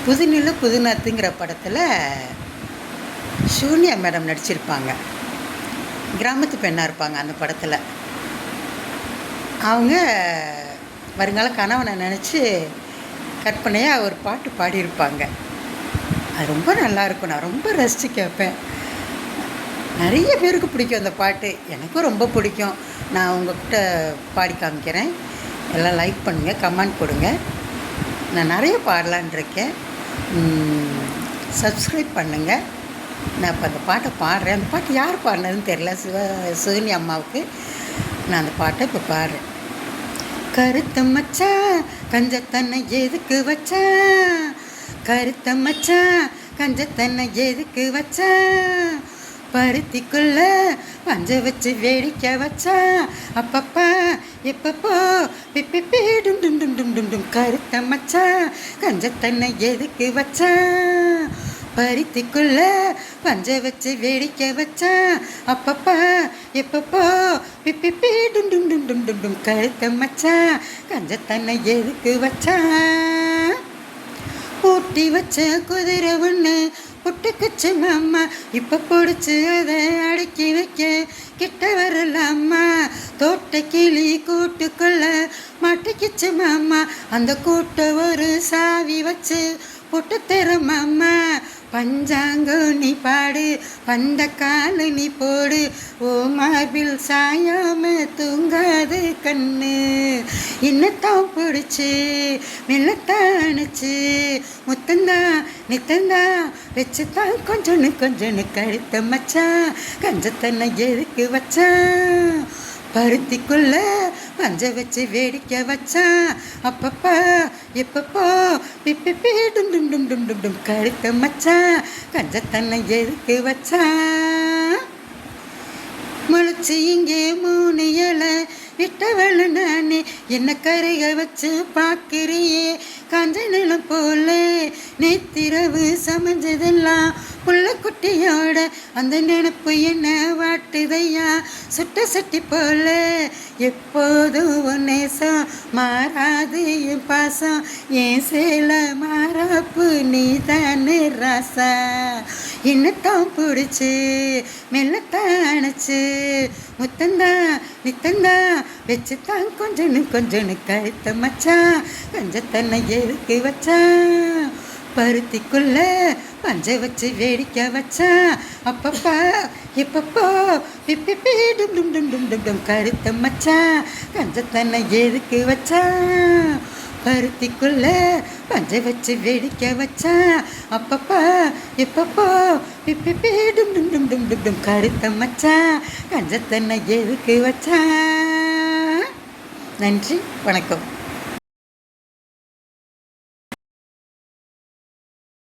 புதுநில புதுநாத்துங்கிற படத்தில் சூன்யா மேடம் நடிச்சிருப்பாங்க. கிராமத்து பெண்ணாக இருப்பாங்க அந்த படத்தில். அவங்க வருங்கால கணவனை நினச்சி கற்பனையாக ஒரு பாட்டு பாடியிருப்பாங்க. அது ரொம்ப நல்லாயிருக்கும். நான் ரொம்ப ரசித்து கேட்பேன். நிறைய பேருக்கு பிடிக்கும் அந்த பாட்டு. எனக்கும் ரொம்ப பிடிக்கும். நான் உங்கள்கிட்ட பாடி காமிக்கிறேன். எல்லாம் லைக் பண்ணுங்கள், கமெண்ட் கொடுங்க. நான் நிறைய பாடலான் இருக்கேன். சப்ஸ்கிரைப் பண்ணுங்கள். நான் இப்போ அந்த பாட்டை பாடுறேன். அந்த பாட்டு யார் பாடினதுன்னு தெரில. சிவனி அம்மாவுக்கு நான் அந்த பாட்டை இப்போ பாடுறேன். கருத்த மச்சான் கஞ்சத்தன்னை எதுக்கு வச்சான், கருத்த மச்சான் கஞ்சத்தன்னை எதுக்கு வச்சான், பருத்திக்குள்ள பஞ்ச வச்சு வேடிக்கை வச்சா, அப்பப்பா எப்பப்போ பிப்பி டும் டும் டும் டும் டும் டும். கருத்த மச்சான் கஞ்சத்தன்னை எதுக்கு வச்சா, பருத்திக்குள்ள பஞ்ச வச்சு வேடிக்கை வச்சா, அப்பப்பா எப்பப்போ பிப்பி டும் டும் டும் டும் டும் டும். கருத்த மச்சான் கஞ்சத்தன்னை எதுக்கு வச்சா, பூட்டி வச்ச குதிரை ஒன்று புட்டுக்குச்சு மாமா, இப்போ பிடிச்சி அதை அடக்கி வைக்க கிட்ட வரலாமா, தோட்ட கிளி கூட்டுக்குள்ள மாட்டிக்கிச்சு மாமா, அந்த கூட்டை ஒரு சாவி வச்சு போட்டு தர மாமா, பஞ்சாங்கோ நீ பாடு பந்த காலு நீ போடு, ஓ மார்பில் சாயாம தூங்காது கண்ணு, இன்னத்தான் பிடிச்சி மெல்லத்தானுச்சு, முத்தந்தா நித்தந்தா வச்சுதான் கொஞ்சொன்னு கொஞ்சொன்னு. கழுத்த மச்சான் கஞ்சத்தன்னை எதுக்கு வச்சான், பருத்திக்குள்ள பஞ்ச வச்சு வேடிக்கை வச்சான், அப்பப்பா எப்பப்போ பிப்பி டும் டும் டும் டும் டும் டும். கழுத்த மச்சான் கஞ்சத்தன்னை எதுக்கு வச்சான், முளைச்சி இங்கே 3 இலை விட்டவள நானே, என்ன கரைக வச்சு பார்க்கிறியே காஞ்ச நிலம் போல, நேத்திரவு சமைஞ்சதெல்லாம் புள்ள குட்டியோட அந்த நினப்பு என்ன வாட்டுதையா சுட்ட சட்டி போல, எப்போதும் உன் நேசம் மாறாது என் பாசம், என் சேல மாறாப்பு நீ தானே ராசா, என்னத்தான் பிடிச்சி மெல்லத்தானச்சு, முத்தந்தா நித்தந்தா வச்சுத்தான் கொஞ்சொன்னு கொஞ்சொன்னு. கழுத்த மச்சான் கஞ்சத்தன்னை எதுக்கு வச்சான், பருத்திக்குள்ள பஞ்ச வச்சு வேடிக்கை வச்சான், அப்பப்பா எப்பப்போ பிப்பி டும் டும் டும் டும் டும் டும். கருத்த மச்சான் கஞ்சத்தன்னை எதுக்கு வச்சான், பருத்திக்குள்ள பஞ்ச வச்சு வேடிக்கை வச்சான், அப்பப்பா எப்பப்போ பிப்பி டும் டும் டும் டும் டும் டும். கருத்த மச்சான் கஞ்சத்தன்னை எதுக்கு வச்சான். நன்றி, வணக்கம்.